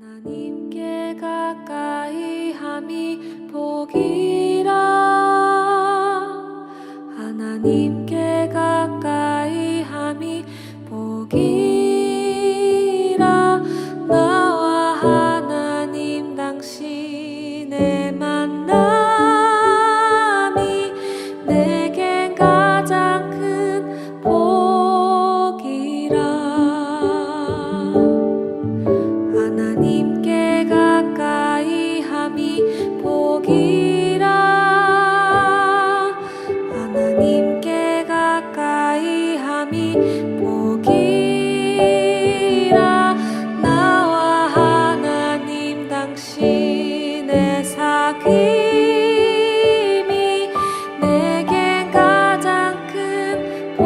하나님께 가까이 함이 복이라. 하나님께 가까이 함이 복이라. 나와 하나님 당신의 만남이 내겐 가장 큰 복이라. 하나님께 가까이 함이 복이라. 하나님께 가까이 함이 복이라. 나와 하나님 당신의 사귐이 내겐 가장 큰 복이라.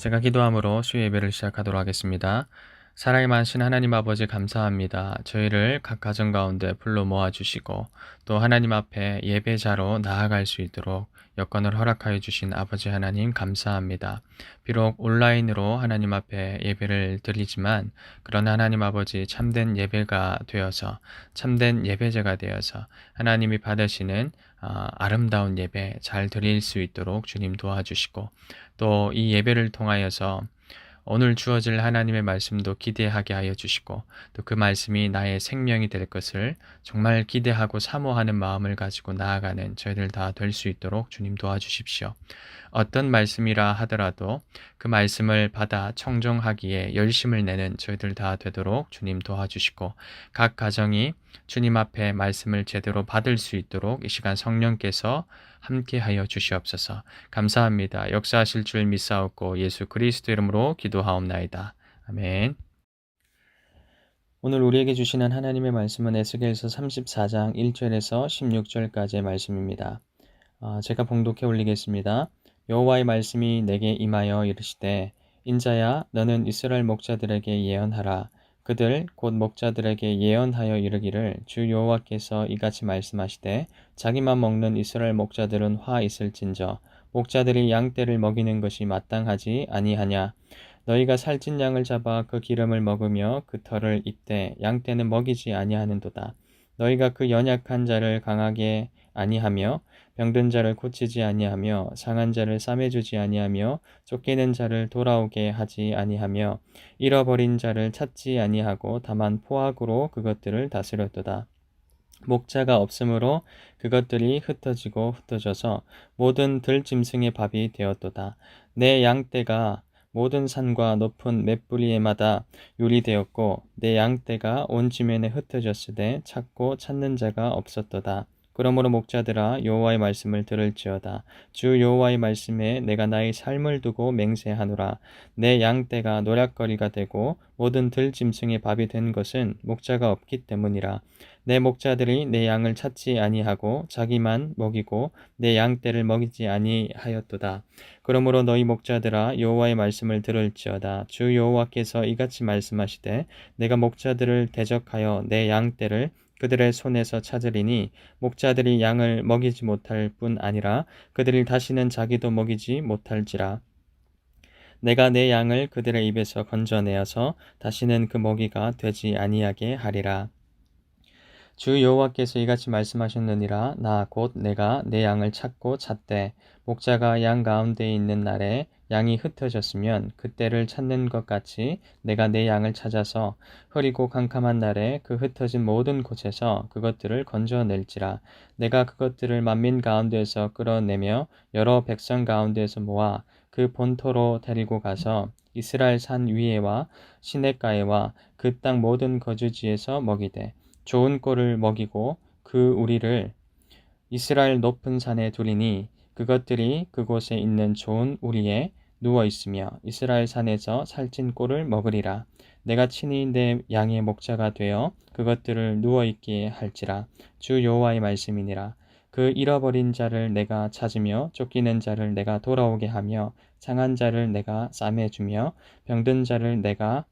제가 기도함으로 수요 예배를 시작하도록 하겠습니다. 사랑이 많으신 하나님 아버지 감사합니다. 저희를 각 가정 가운데 불러 모아주시고 또 하나님 앞에 예배자로 나아갈 수 있도록 여건을 허락하여 주신 아버지 하나님 감사합니다. 비록 온라인으로 하나님 앞에 예배를 드리지만 그러나 하나님 아버지 참된 예배가 되어서 참된 예배자가 되어서 하나님이 받으시는 아름다운 예배 잘 드릴 수 있도록 주님 도와주시고 또 이 예배를 통하여서 오늘 주어질 하나님의 말씀도 기대하게 하여 주시고 또 그 말씀이 나의 생명이 될 것을 정말 기대하고 사모하는 마음을 가지고 나아가는 저희들 다 될 수 있도록 주님 도와주십시오. 어떤 말씀이라 하더라도 그 말씀을 받아 청종하기에 열심을 내는 저희들 다 되도록 주님 도와주시고 각 가정이 주님 앞에 말씀을 제대로 받을 수 있도록 이 시간 성령께서 함께하여 주시옵소서. 감사합니다. 역사하실 줄 믿사옵고 예수 그리스도 이름으로 기도하옵나이다. 아멘. 오늘 우리에게 주시는 하나님의 말씀은 에스겔서 34장 1절에서 16절까지의 말씀입니다. 제가 봉독해 올리겠습니다. 여호와의 말씀이 내게 임하여 이르시되 인자야 너는 이스라엘 목자들에게 예언하라. 그들 곧 목자들에게 예언하여 이르기를 주 여호와께서 이같이 말씀하시되 자기만 먹는 이스라엘 목자들은 화 있을진저 목자들이 양떼를 먹이는 것이 마땅하지 아니하냐. 너희가 살찐 양을 잡아 그 기름을 먹으며 그 털을 입되 양떼는 먹이지 아니하는도다. 너희가 그 연약한 자를 강하게 아니하며 병든 자를 고치지 아니하며 상한 자를 싸매주지 아니하며 쫓기는 자를 돌아오게 하지 아니하며 잃어버린 자를 찾지 아니하고 다만 포악으로 그것들을 다스렸도다. 목자가 없으므로 그것들이 흩어지고 흩어져서 모든 들짐승의 밥이 되었도다. 내 양떼가 모든 산과 높은 맷뿌리에마다 유리되었고 내 양떼가 온 지면에 흩어졌으되 찾고 찾는 자가 없었도다. 그러므로 목자들아 여호와의 말씀을 들을지어다. 주 여호와의 말씀에 내가 나의 삶을 두고 맹세하노라. 내 양떼가 노략거리가 되고 모든 들짐승의 밥이 된 것은 목자가 없기 때문이라. 내 목자들이 내 양을 찾지 아니하고 자기만 먹이고 내 양떼를 먹이지 아니하였도다. 그러므로 너희 목자들아 여호와의 말씀을 들을지어다. 주 여호와께서 이같이 말씀하시되 내가 목자들을 대적하여 내 양떼를 그들의 손에서 찾으리니 목자들이 양을 먹이지 못할 뿐 아니라 그들이 다시는 자기도 먹이지 못할지라. 내가 내 양을 그들의 입에서 건져내어서 다시는 그 먹이가 되지 아니하게 하리라. 주 여호와께서 이같이 말씀하셨느니라. 나 곧 내가 내 양을 찾고 찾되 목자가 양 가운데 있는 날에 양이 흩어졌으면 그때를 찾는 것 같이 내가 내 양을 찾아서 흐리고 캄캄한 날에 그 흩어진 모든 곳에서 그것들을 건져낼지라. 내가 그것들을 만민 가운데에서 끌어내며 여러 백성 가운데에서 모아 그 본토로 데리고 가서 이스라엘 산 위에와 시냇가에와 그 땅 모든 거주지에서 먹이되 좋은 꼴을 먹이고 그 우리를 이스라엘 높은 산에 두리니 그것들이 그곳에 있는 좋은 우리에 누워 있으며 이스라엘 산에서 살찐 꼴을 먹으리라. 내가 친히 내 양의 목자가 되어 그것들을 누워 있게 할지라. 주 여호와의 말씀이니라. 그 잃어버린 자를 내가 찾으며 쫓기는 자를 내가 돌아오게 하며 상한 자를 내가 싸매주며 병든 자를 내가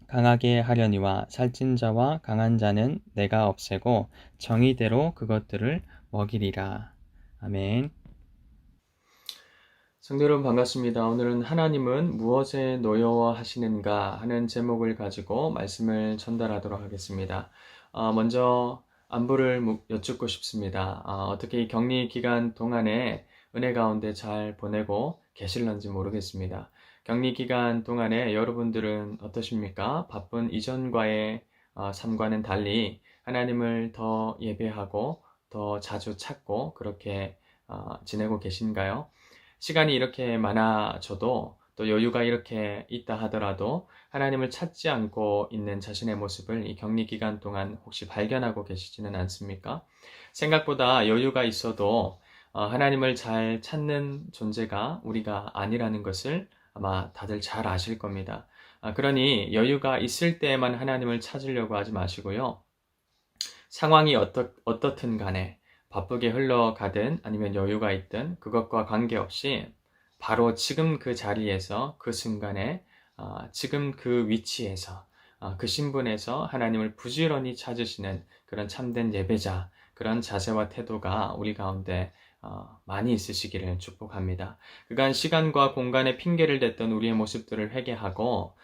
강하게 하려니와 살찐 자와 강한 자는 내가 없애고 정의대로 그것들을 먹이리라. 아멘. 성도 여러분 반갑습니다. 오늘은 하나님은 무엇에 노여워하시는가 하는 제목을 가지고 말씀을 전달하도록 하겠습니다. 먼저 안부를 여쭙고 싶습니다. 어떻게 이 격리 기간 동안에 은혜 가운데 잘 보내고 계실런지 모르겠습니다. 격리 기간 동안에 여러분들은 어떠십니까? 바쁜 이전과의 삶과는 달리 하나님을 더 예배하고 더 자주 찾고 그렇게 지내고 계신가요? 시간이 이렇게 많아져도 또 여유가 이렇게 있다 하더라도 하나님을 찾지 않고 있는 자신의 모습을 이 격리 기간 동안 혹시 발견하고 계시지는 않습니까? 생각보다 여유가 있어도 하나님을 잘 찾는 존재가 우리가 아니라는 것을 아마 다들 잘 아실 겁니다. 그러니 여유가 있을 때에만 하나님을 찾으려고 하지 마시고요. 상황이 어떻든 간에 바쁘게 흘러가든 아니면 여유가 있든 그것과 관계없이 바로 지금 그 자리에서 그 순간에 지금 그 위치에서 그 신분에서 하나님을 부지런히 찾으시는 그런 참된 예배자, 그런 자세와 태도가 우리 가운데 많이 있으시기를 축복합니다. 그간 시간과 공간의 핑계를 댔던 우리의 모습들을 회개하고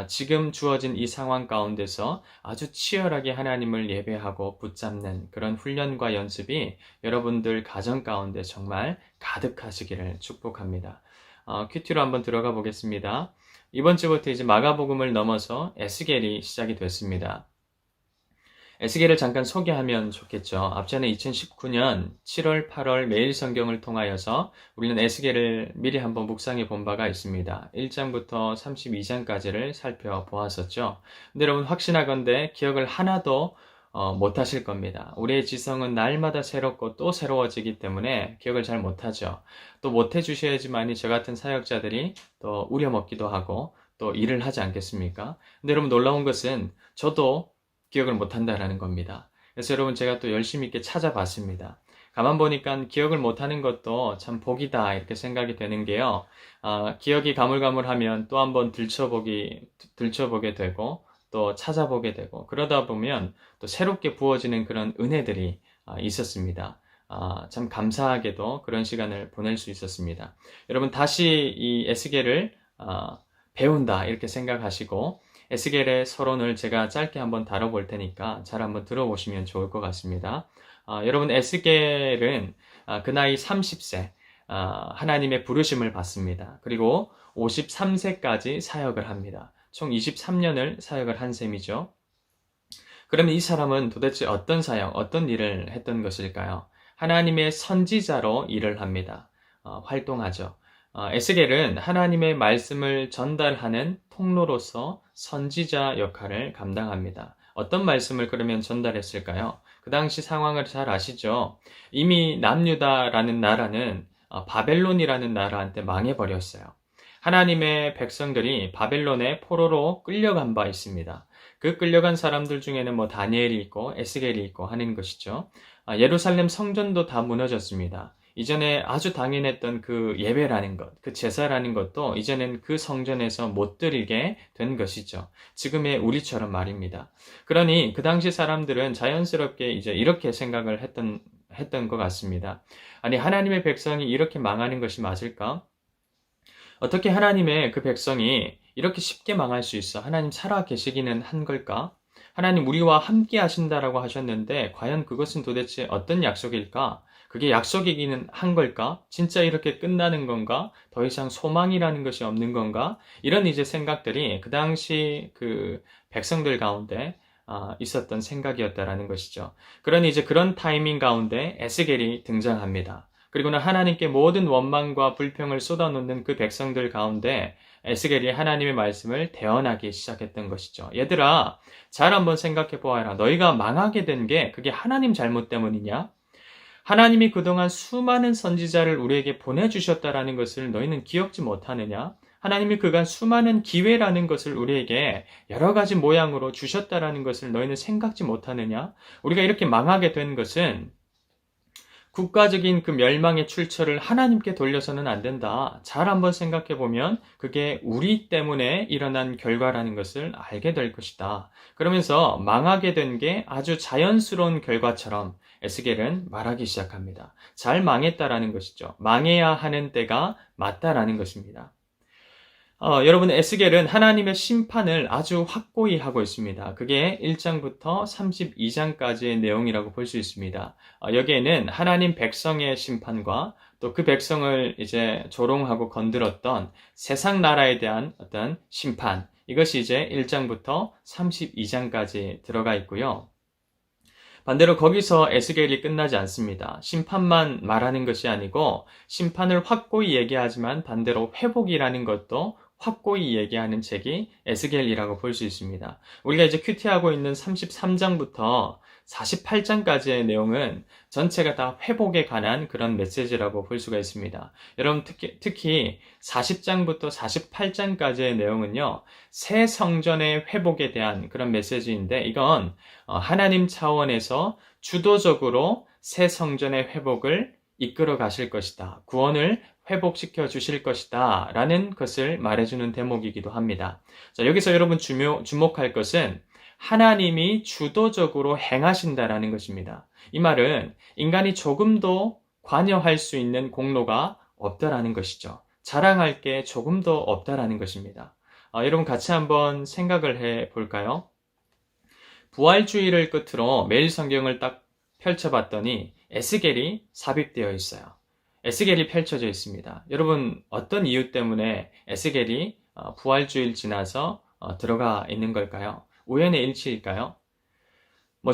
지금 주어진 이 상황 가운데서 아주 치열하게 하나님을 예배하고 붙잡는 그런 훈련과 연습이 여러분들 가정 가운데 정말 가득하시기를 축복합니다. 큐티로 한번 들어가 보겠습니다. 이번 주부터 이제 마가복음을 넘어서 에스겔이 시작이 됐습니다. 에스겔을 잠깐 소개하면 좋겠죠. 앞전에 2019년 7월, 8월 매일 성경을 통하여서 우리는 에스겔을 미리 한번 묵상해 본 바가 있습니다. 1장부터 32장까지를 살펴보았었죠. 근데 여러분 확신하건대 기억을 하나도 못 하실 겁니다. 우리의 지성은 날마다 새롭고 또 새로워지기 때문에 기억을 잘 못하죠. 또 못해 주셔야지만이 저 같은 사역자들이 또 우려먹기도 하고 또 일을 하지 않겠습니까? 근데 여러분 놀라운 것은 저도 기억을 못한다라는 겁니다. 그래서 여러분 제가 또 열심히 있게 찾아봤습니다. 가만 보니까 기억을 못하는 것도 참 복이다 이렇게 생각이 되는 게요. 기억이 가물가물하면 또 한번 들춰보게 되고 또 찾아보게 되고 그러다 보면 또 새롭게 부어지는 그런 은혜들이 있었습니다. 참 감사하게도 그런 시간을 보낼 수 있었습니다. 여러분 다시 이 에스겔을 배운다 이렇게 생각하시고 에스겔의 서론을 제가 짧게 한번 다뤄볼 테니까 잘 한번 들어보시면 좋을 것 같습니다. 여러분 에스겔은 그 나이 30세 하나님의 부르심을 받습니다. 그리고 53세까지 사역을 합니다. 총 23년을 사역을 한 셈이죠. 그러면 이 사람은 도대체 어떤 사역, 어떤 일을 했던 것일까요? 하나님의 선지자로 일을 합니다. 활동하죠. 에스겔은 하나님의 말씀을 전달하는 통로로서 선지자 역할을 감당합니다. 어떤 말씀을 그러면 전달했을까요? 그 당시 상황을 잘 아시죠? 이미 남유다라는 나라는 바벨론이라는 나라한테 망해버렸어요. 하나님의 백성들이 바벨론의 포로로 끌려간 바 있습니다. 그 끌려간 사람들 중에는 뭐 다니엘이 있고 에스겔이 있고 하는 것이죠. 예루살렘 성전도 다 무너졌습니다. 이전에 아주 당연했던 그 예배라는 것, 그 제사라는 것도 이제는 그 성전에서 못 드리게 된 것이죠. 지금의 우리처럼 말입니다. 그러니 그 당시 사람들은 자연스럽게 이제 이렇게 생각을 했던 것 같습니다. 아니, 하나님의 백성이 이렇게 망하는 것이 맞을까? 어떻게 하나님의 그 백성이 이렇게 쉽게 망할 수 있어? 하나님 살아 계시기는 한 걸까? 하나님 우리와 함께 하신다라고 하셨는데 과연 그것은 도대체 어떤 약속일까? 그게 약속이기는 한 걸까? 진짜 이렇게 끝나는 건가? 더 이상 소망이라는 것이 없는 건가? 이런 이제 생각들이 그 당시 그 백성들 가운데 있었던 생각이었다라는 것이죠. 그러니 이제 그런 타이밍 가운데 에스겔이 등장합니다. 그리고는 하나님께 모든 원망과 불평을 쏟아놓는 그 백성들 가운데 에스겔이 하나님의 말씀을 대언하기 시작했던 것이죠. 얘들아, 잘 한번 생각해 보아라. 너희가 망하게 된 게 그게 하나님 잘못 때문이냐? 하나님이 그동안 수많은 선지자를 우리에게 보내주셨다라는 것을 너희는 기억지 못하느냐? 하나님이 그간 수많은 기회라는 것을 우리에게 여러 가지 모양으로 주셨다라는 것을 너희는 생각지 못하느냐? 우리가 이렇게 망하게 된 것은 국가적인 그 멸망의 출처를 하나님께 돌려서는 안 된다. 잘 한번 생각해 보면 그게 우리 때문에 일어난 결과라는 것을 알게 될 것이다. 그러면서 망하게 된 게 아주 자연스러운 결과처럼 에스겔은 말하기 시작합니다. 잘 망했다라는 것이죠. 망해야 하는 때가 맞다라는 것입니다. 여러분 에스겔은 하나님의 심판을 아주 확고히 하고 있습니다. 그게 1장부터 32장까지의 내용이라고 볼 수 있습니다. 여기에는 하나님 백성의 심판과 또 그 백성을 이제 조롱하고 건드렸던 세상 나라에 대한 어떤 심판, 이것이 이제 1장부터 32장까지 들어가 있고요. 반대로 거기서 에스겔이 끝나지 않습니다. 심판만 말하는 것이 아니고 심판을 확고히 얘기하지만 반대로 회복이라는 것도 확고히 얘기하는 책이 에스겔이라고 볼 수 있습니다. 우리가 이제 큐티하고 있는 33장부터 48장까지의 내용은 전체가 다 회복에 관한 그런 메시지라고 볼 수가 있습니다. 여러분 특히 40장부터 48장까지의 내용은요, 새 성전의 회복에 대한 그런 메시지인데 이건 하나님 차원에서 주도적으로 새 성전의 회복을 이끌어 가실 것이다. 구원을 회복시켜 주실 것이다 라는 것을 말해주는 대목이기도 합니다. 자, 여기서 여러분 주목할 것은 하나님이 주도적으로 행하신다라는 것입니다. 이 말은 인간이 조금도 관여할 수 있는 공로가 없다라는 것이죠. 자랑할 게 조금도 없다라는 것입니다. 여러분 같이 한번 생각을 해 볼까요? 부활주의를 끝으로 매일 성경을 딱 펼쳐봤더니 에스겔이 삽입되어 있어요. 에스겔이 펼쳐져 있습니다. 여러분 어떤 이유 때문에 에스겔이 부활주의를 지나서 들어가 있는 걸까요? 우연의 일치일까요?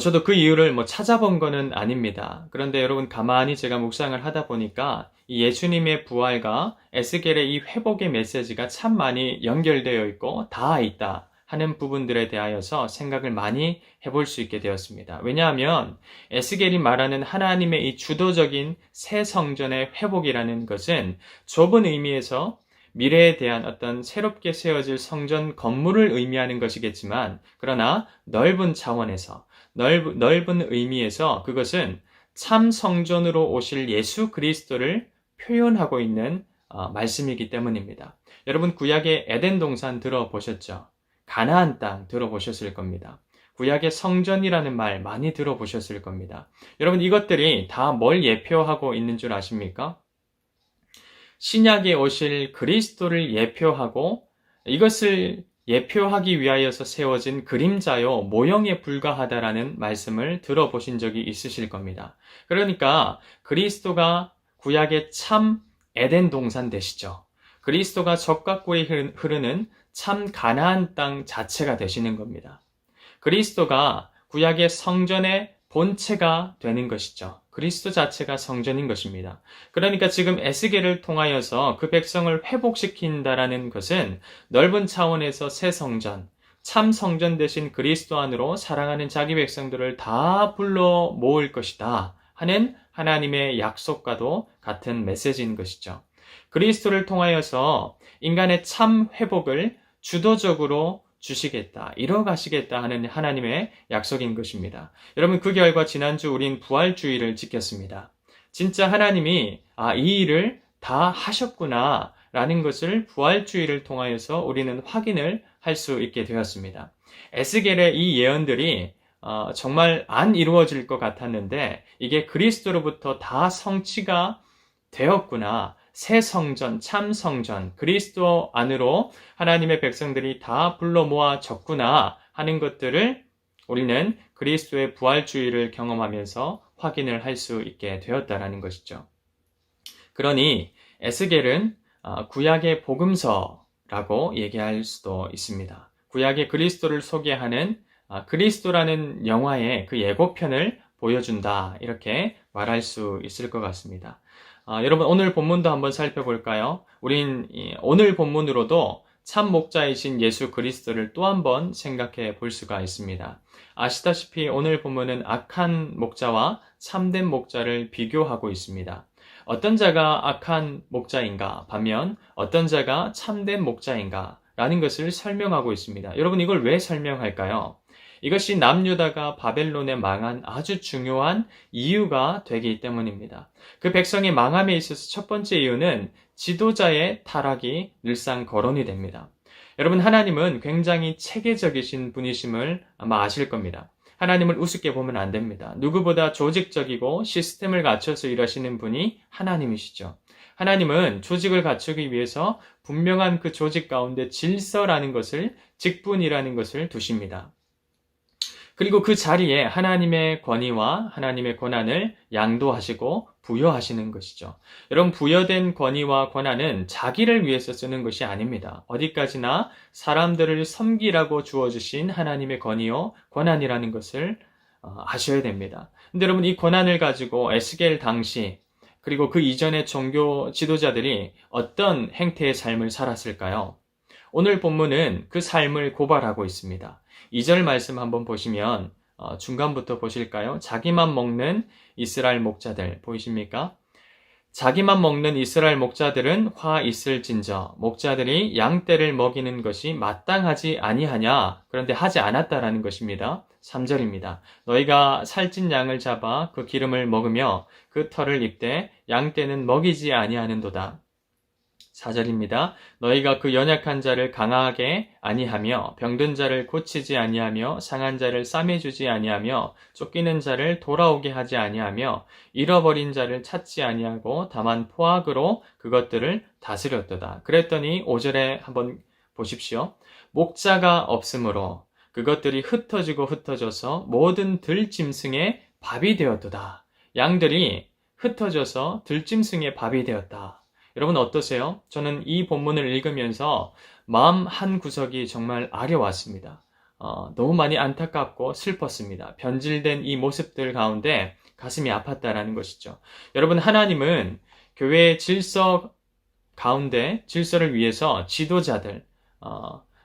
저도 그 이유를 찾아본 거는 아닙니다. 그런데 여러분 가만히 제가 묵상을 하다 보니까 이 예수님의 부활과 에스겔의 이 회복의 메시지가 참 많이 연결되어 있고 닿아 있다 하는 부분들에 대하여서 생각을 많이 해볼 수 있게 되었습니다. 왜냐하면 에스겔이 말하는 하나님의 이 주도적인 새 성전의 회복이라는 것은 좁은 의미에서 미래에 대한 어떤 새롭게 세워질 성전 건물을 의미하는 것이겠지만 그러나 넓은 차원에서 넓은 의미에서 그것은 참 성전으로 오실 예수 그리스도를 표현하고 있는 말씀이기 때문입니다. 여러분 구약의 에덴 동산 들어보셨죠? 가나안 땅 들어보셨을 겁니다. 구약의 성전이라는 말 많이 들어보셨을 겁니다. 여러분 이것들이 다 뭘 예표하고 있는 줄 아십니까? 신약에 오실 그리스도를 예표하고 이것을 예표하기 위하여서 세워진 그림자요 모형에 불과하다라는 말씀을 들어보신 적이 있으실 겁니다. 그러니까 그리스도가 구약의 참 에덴 동산 되시죠. 그리스도가 적각고에 흐르는 참 가나안 땅 자체가 되시는 겁니다. 그리스도가 구약의 성전의 본체가 되는 것이죠. 그리스도 자체가 성전인 것입니다. 그러니까 지금 에스겔을 통하여서 그 백성을 회복시킨다라는 것은 넓은 차원에서 새 성전, 참 성전 대신 그리스도 안으로 사랑하는 자기 백성들을 다 불러 모을 것이다 하는 하나님의 약속과도 같은 메시지인 것이죠. 그리스도를 통하여서 인간의 참 회복을 주도적으로 주시겠다, 이뤄가시겠다 하는 하나님의 약속인 것입니다. 여러분 그 결과 지난주 우린 부활주의를 지켰습니다. 진짜 하나님이 이 일을 다 하셨구나 라는 것을 부활주의를 통하여서 우리는 확인을 할 수 있게 되었습니다. 에스겔의 이 예언들이 정말 안 이루어질 것 같았는데 이게 그리스도로부터 다 성취가 되었구나. 새 성전, 참 성전, 그리스도 안으로 하나님의 백성들이 다 불러 모아졌구나 하는 것들을 우리는 그리스도의 부활주의를 경험하면서 확인을 할 수 있게 되었다라는 것이죠. 그러니 에스겔은 구약의 복음서라고 얘기할 수도 있습니다. 구약의 그리스도를 소개하는 그리스도라는 영화의 그 예고편을 보여준다 이렇게 말할 수 있을 것 같습니다. 여러분 오늘 본문도 한번 살펴볼까요? 우린 오늘 본문으로도 참 목자이신 예수 그리스도를 또 한번 생각해 볼 수가 있습니다. 아시다시피 오늘 본문은 악한 목자와 참된 목자를 비교하고 있습니다. 어떤 자가 악한 목자인가? 반면 어떤 자가 참된 목자인가? 라는 것을 설명하고 있습니다. 여러분 이걸 왜 설명할까요? 이것이 남유다가 바벨론에 망한 아주 중요한 이유가 되기 때문입니다. 그 백성의 망함에 있어서 첫 번째 이유는 지도자의 타락이 늘상 거론이 됩니다. 여러분 하나님은 굉장히 체계적이신 분이심을 아마 아실 겁니다. 하나님을 우습게 보면 안 됩니다. 누구보다 조직적이고 시스템을 갖춰서 일하시는 분이 하나님이시죠. 하나님은 조직을 갖추기 위해서 분명한 그 조직 가운데 질서라는 것을, 직분이라는 것을 두십니다. 그리고 그 자리에 하나님의 권위와 하나님의 권한을 양도하시고 부여하시는 것이죠. 여러분 부여된 권위와 권한은 자기를 위해서 쓰는 것이 아닙니다. 어디까지나 사람들을 섬기라고 주어주신 하나님의 권위요 권한이라는 것을 아셔야 됩니다. 근데 여러분 이 권한을 가지고 에스겔 당시 그리고 그 이전의 종교 지도자들이 어떤 행태의 삶을 살았을까요? 오늘 본문은 그 삶을 고발하고 있습니다. 2절 말씀 한번 보시면 중간부터 보실까요? 자기만 먹는 이스라엘 목자들 보이십니까? 자기만 먹는 이스라엘 목자들은 화 있을진저 목자들이 양떼를 먹이는 것이 마땅하지 아니하냐? 그런데 하지 않았다라는 것입니다. 3절입니다. 너희가 살찐 양을 잡아 그 기름을 먹으며 그 털을 입되 양떼는 먹이지 아니하는도다. 4절입니다. 너희가 그 연약한 자를 강하게 아니하며 병든 자를 고치지 아니하며 상한 자를 싸매주지 아니하며 쫓기는 자를 돌아오게 하지 아니하며 잃어버린 자를 찾지 아니하고 다만 포악으로 그것들을 다스렸도다. 그랬더니 5절에 한번 보십시오. 목자가 없으므로 그것들이 흩어져서 모든 들짐승의 밥이 되었도다. 양들이 흩어져서 들짐승의 밥이 되었다. 여러분 어떠세요? 저는 이 본문을 읽으면서 마음 한 구석이 정말 아려왔습니다. 너무 많이 안타깝고 슬펐습니다. 변질된 이 모습들 가운데 가슴이 아팠다라는 것이죠. 여러분 하나님은 교회의 질서 가운데 질서를 위해서 지도자들,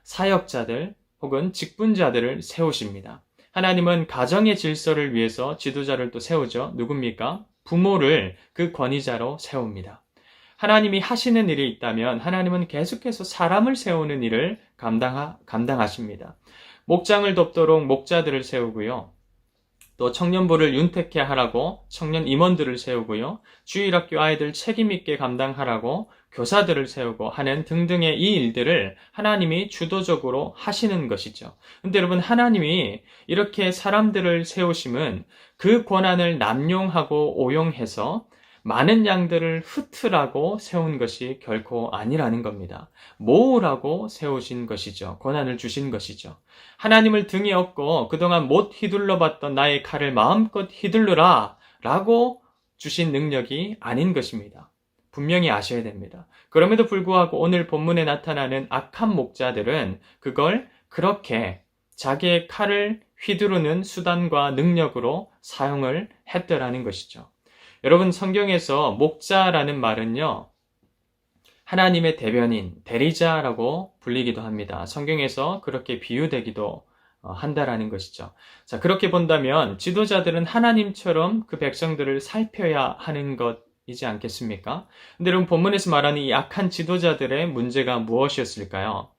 사역자들 혹은 직분자들을 세우십니다. 하나님은 가정의 질서를 위해서 지도자를 또 세우죠. 누굽니까? 부모를 그 권위자로 세웁니다. 하나님이 하시는 일이 있다면 하나님은 계속해서 사람을 세우는 일을 감당하십니다. 목장을 돕도록 목자들을 세우고요. 또 청년부를 윤택케 하라고 청년 임원들을 세우고요. 주일학교 아이들 책임있게 감당하라고 교사들을 세우고 하는 등등의 이 일들을 하나님이 주도적으로 하시는 것이죠. 근데 여러분 하나님이 이렇게 사람들을 세우심은 그 권한을 남용하고 오용해서 많은 양들을 흩으라고 세운 것이 결코 아니라는 겁니다. 모으라고 세우신 것이죠. 권한을 주신 것이죠. 하나님을 등에 업고 그동안 못 휘둘러봤던 나의 칼을 마음껏 휘둘러라 라고 주신 능력이 아닌 것입니다. 분명히 아셔야 됩니다. 그럼에도 불구하고 오늘 본문에 나타나는 악한 목자들은 그걸 그렇게 자기의 칼을 휘두르는 수단과 능력으로 사용을 했더라는 것이죠. 여러분 성경에서 목자라는 말은요. 하나님의 대변인, 대리자라고 불리기도 합니다. 성경에서 그렇게 비유되기도 한다라는 것이죠. 자, 그렇게 본다면 지도자들은 하나님처럼 그 백성들을 살펴야 하는 것이지 않겠습니까? 근데 여러분 본문에서 말하는 이 악한 지도자들의 문제가 무엇이었을까요?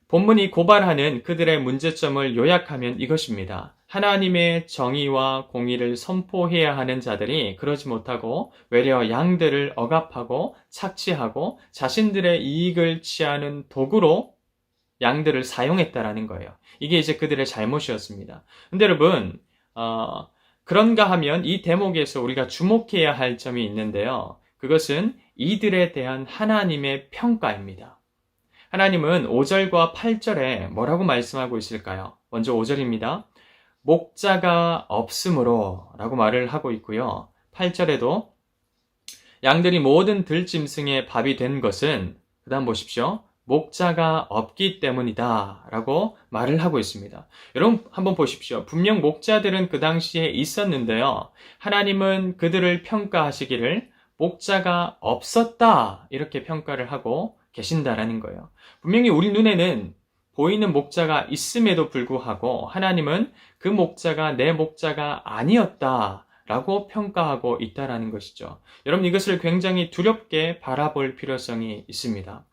본문이 고발하는 그들의 문제점을 요약하면 이것입니다. 하나님의 정의와 공의를 선포해야 하는 자들이 그러지 못하고 외려 양들을 억압하고 착취하고 자신들의 이익을 취하는 도구로 양들을 사용했다라는 거예요. 이게 이제 그들의 잘못이었습니다. 근데 여러분, 그런가 하면 이 대목에서 우리가 주목해야 할 점이 있는데요. 그것은 이들에 대한 하나님의 평가입니다. 하나님은 5절과 8절에 뭐라고 말씀하고 있을까요? 먼저 5절입니다. 목자가 없으므로 라고 말을 하고 있고요. 8절에도 양들이 모든 들짐승의 밥이 된 것은 그 다음 보십시오. 목자가 없기 때문이다 라고 말을 하고 있습니다. 여러분 한번 보십시오. 분명 목자들은 그 당시에 있었는데요. 하나님은 그들을 평가하시기를 목자가 없었다 이렇게 평가를 하고 계신다라는 거예요. 분명히 우리 눈에는 보이는 목자가 있음에도 불구하고 하나님은 그 목자가 내 목자가 아니었다 라고 평가하고 있다라는 것이죠. 여러분 이것을 굉장히 두렵게 바라볼 필요성이 있습니다.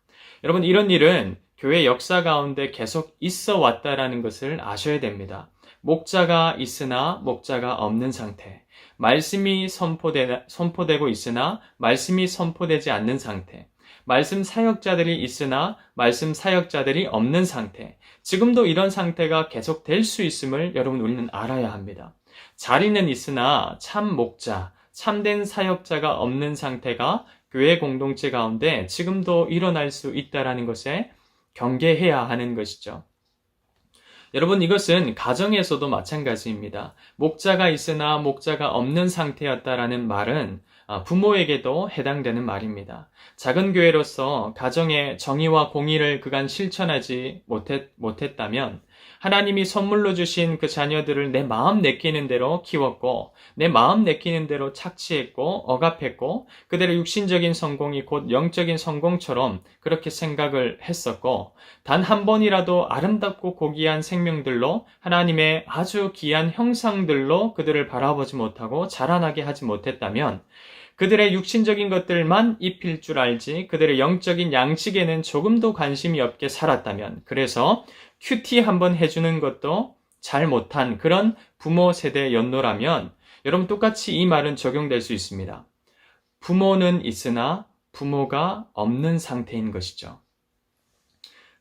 여러분 이런 일은 교회 역사 가운데 계속 있어 왔다라는 것을 아셔야 됩니다. 목자가 있으나 목자가 없는 상태, 말씀이 선포되고 있으나 말씀이 선포되지 않는 상태, 말씀 사역자들이 있으나 말씀 사역자들이 없는 상태, 지금도 이런 상태가 계속 될 수 있음을 여러분 우리는 알아야 합니다. 자리는 있으나 참 목자, 참된 사역자가 없는 상태가 교회 공동체 가운데 지금도 일어날 수 있다는 것에 경계해야 하는 것이죠. 여러분 이것은 가정에서도 마찬가지입니다. 목자가 있으나 목자가 없는 상태였다라는 말은 부모에게도 해당되는 말입니다. 작은 교회로서 가정의 정의와 공의를 그간 실천하지 못했다면 하나님이 선물로 주신 그 자녀들을 내 마음 내키는 대로 키웠고 내 마음 내키는 대로 착취했고 억압했고 그들의 육신적인 성공이 곧 영적인 성공처럼 그렇게 생각을 했었고 단 한 번이라도 아름답고 고귀한 생명들로 하나님의 아주 귀한 형상들로 그들을 바라보지 못하고 자라나게 하지 못했다면 그들의 육신적인 것들만 입힐 줄 알지 그들의 영적인 양식에는 조금도 관심이 없게 살았다면 그래서 큐티 한번 해주는 것도 잘 못한 그런 부모 세대 연노라면 여러분 똑같이 이 말은 적용될 수 있습니다. 부모는 있으나 부모가 없는 상태인 것이죠.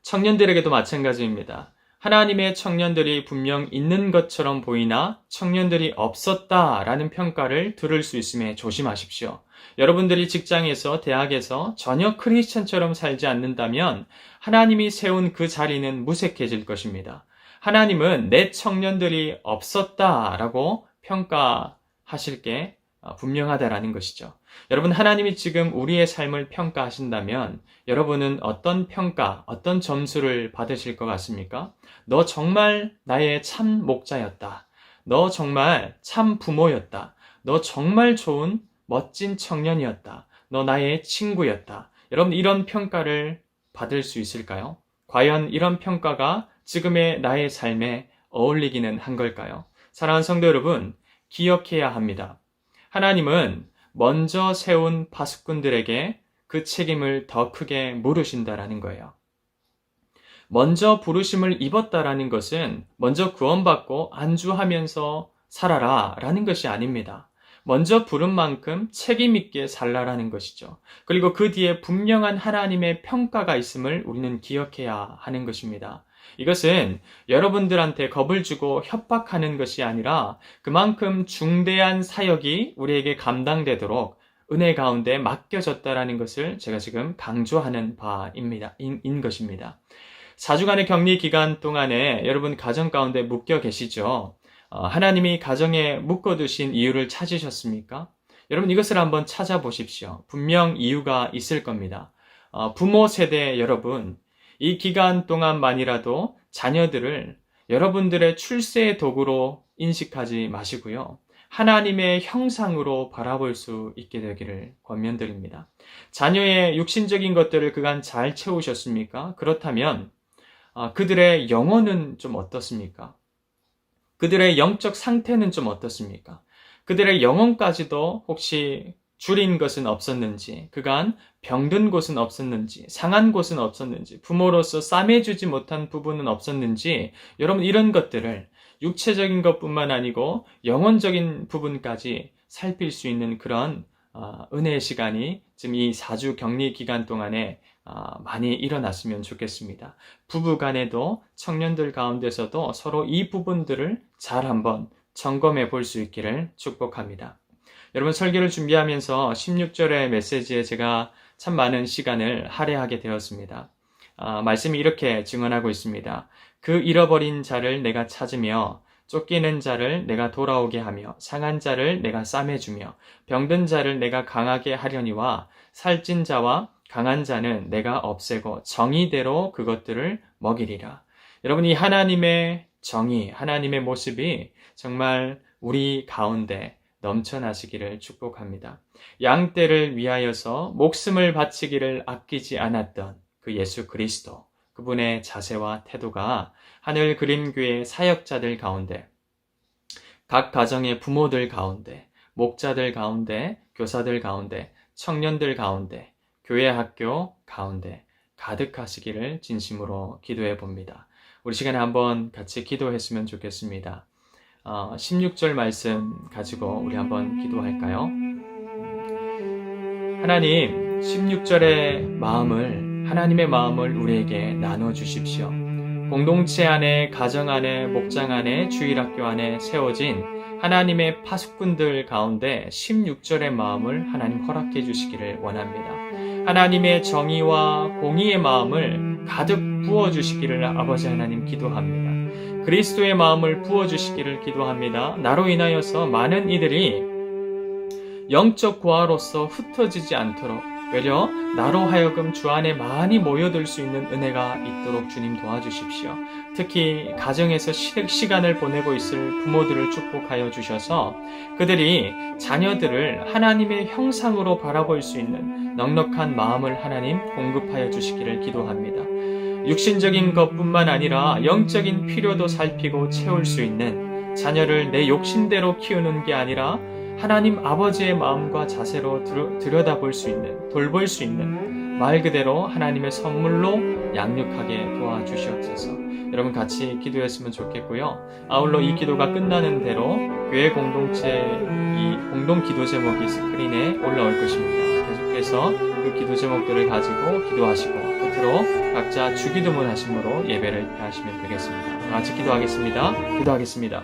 청년들에게도 마찬가지입니다. 하나님의 청년들이 분명 있는 것처럼 보이나 청년들이 없었다라는 평가를 들을 수 있음에 조심하십시오. 여러분들이 직장에서, 대학에서 전혀 크리스천처럼 살지 않는다면 하나님이 세운 그 자리는 무색해질 것입니다. 하나님은 내 청년들이 없었다라고 평가하실 게 분명하다라는 것이죠. 여러분, 하나님이 지금 우리의 삶을 평가하신다면 여러분은 어떤 평가, 어떤 점수를 받으실 것 같습니까? 너 정말 나의 참 목자였다. 너 정말 참 부모였다. 너 정말 좋은 멋진 청년이었다. 너 나의 친구였다. 여러분, 이런 평가를 받을 수 있을까요? 과연 이런 평가가 지금의 나의 삶에 어울리기는 한 걸까요? 사랑하는 성도 여러분, 기억해야 합니다. 하나님은 먼저 세운 파수꾼들에게 그 책임을 더 크게 물으신다라는 거예요. 먼저 부르심을 입었다라는 것은 먼저 구원받고 안주하면서 살아라 라는 것이 아닙니다. 먼저 부른 만큼 책임 있게 살라라는 것이죠. 그리고 그 뒤에 분명한 하나님의 평가가 있음을 우리는 기억해야 하는 것입니다. 이것은 여러분들한테 겁을 주고 협박하는 것이 아니라 그만큼 중대한 사역이 우리에게 감당되도록 은혜 가운데 맡겨졌다라는 것을 제가 지금 강조하는 바인 것입니다. 4주간의 격리 기간 동안에 여러분 가정 가운데 묶여 계시죠? 하나님이 가정에 묶어두신 이유를 찾으셨습니까? 여러분, 이것을 한번 찾아보십시오. 분명 이유가 있을 겁니다. 부모 세대 여러분, 이 기간 동안만이라도 자녀들을 여러분들의 출세의 도구로 인식하지 마시고요. 하나님의 형상으로 바라볼 수 있게 되기를 권면드립니다. 자녀의 육신적인 것들을 그간 잘 채우셨습니까? 그렇다면 그들의 영혼은 좀 어떻습니까? 그들의 영적 상태는 좀 어떻습니까? 그들의 영혼까지도 혹시 줄인 것은 없었는지, 그간 병든 곳은 없었는지, 상한 곳은 없었는지, 부모로서 싸매주지 못한 부분은 없었는지, 여러분 이런 것들을 육체적인 것뿐만 아니고 영혼적인 부분까지 살필 수 있는 그런 은혜의 시간이 지금 이 4주 격리 기간 동안에 많이 일어났으면 좋겠습니다. 부부 간에도 청년들 가운데서도 서로 이 부분들을 잘 한번 점검해 볼 수 있기를 축복합니다. 여러분, 설교를 준비하면서 16절의 메시지에 제가 참 많은 시간을 할애하게 되었습니다. 말씀이 이렇게 증언하고 있습니다. 그 잃어버린 자를 내가 찾으며 쫓기는 자를 내가 돌아오게 하며 상한 자를 내가 싸매주며 병든 자를 내가 강하게 하려니와 살찐 자와 강한 자는 내가 없애고 정의대로 그것들을 먹이리라. 여러분, 이 하나님의 정의, 하나님의 모습이 정말 우리 가운데 넘쳐나시기를 축복합니다. 양떼를 위하여서 목숨을 바치기를 아끼지 않았던 그 예수 그리스도, 그분의 자세와 태도가 하늘 그림교회 사역자들 가운데, 각 가정의 부모들 가운데, 목자들 가운데, 교사들 가운데, 청년들 가운데, 교회 학교 가운데 가득하시기를 진심으로 기도해 봅니다. 우리 시간에 한번 같이 기도했으면 좋겠습니다. 16절 말씀 가지고 우리 한번 기도할까요? 하나님, 16절의 마음을, 하나님의 마음을 우리에게 나눠주십시오. 공동체 안에, 가정 안에, 목장 안에, 주일학교 안에 세워진 하나님의 파수꾼들 가운데 16절의 마음을 하나님 허락해 주시기를 원합니다. 하나님의 정의와 공의의 마음을 가득 부어주시기를 아버지 하나님 기도합니다. 그리스도의 마음을 부어주시기를 기도합니다. 나로 인하여서 많은 이들이 영적 고아로서 흩어지지 않도록 외려 나로 하여금 주 안에 많이 모여들 수 있는 은혜가 있도록 주님 도와주십시오. 특히 가정에서 시간을 보내고 있을 부모들을 축복하여 주셔서 그들이 자녀들을 하나님의 형상으로 바라볼 수 있는 넉넉한 마음을 하나님 공급하여 주시기를 기도합니다. 육신적인 것뿐만 아니라 영적인 필요도 살피고 채울 수 있는 자녀를 내 욕심대로 키우는 게 아니라 하나님 아버지의 마음과 자세로 들여다볼 수 있는, 돌볼 수 있는 말 그대로 하나님의 선물로 양육하게 도와주시옵소서. 여러분 같이 기도했으면 좋겠고요. 아울러 이 기도가 끝나는 대로 교회 공동체 이 공동 기도 제목이 스크린에 올라올 것입니다. 계속해서 계속해서 그 기도 제목들을 가지고 기도하시고 끝으로 각자 주기도문 하심으로 예배를 하시면 되겠습니다. 다 같이 기도하겠습니다. 기도하겠습니다.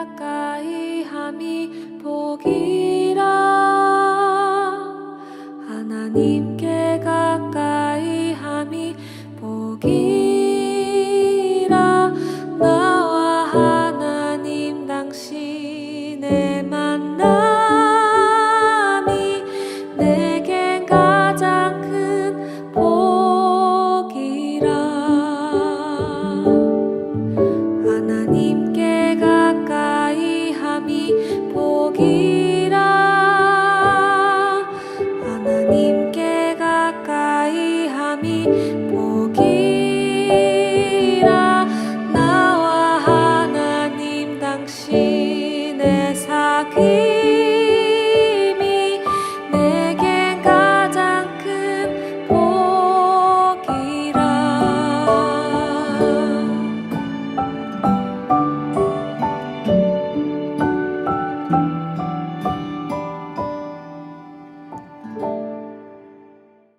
가까이 함이 복이라 하나님께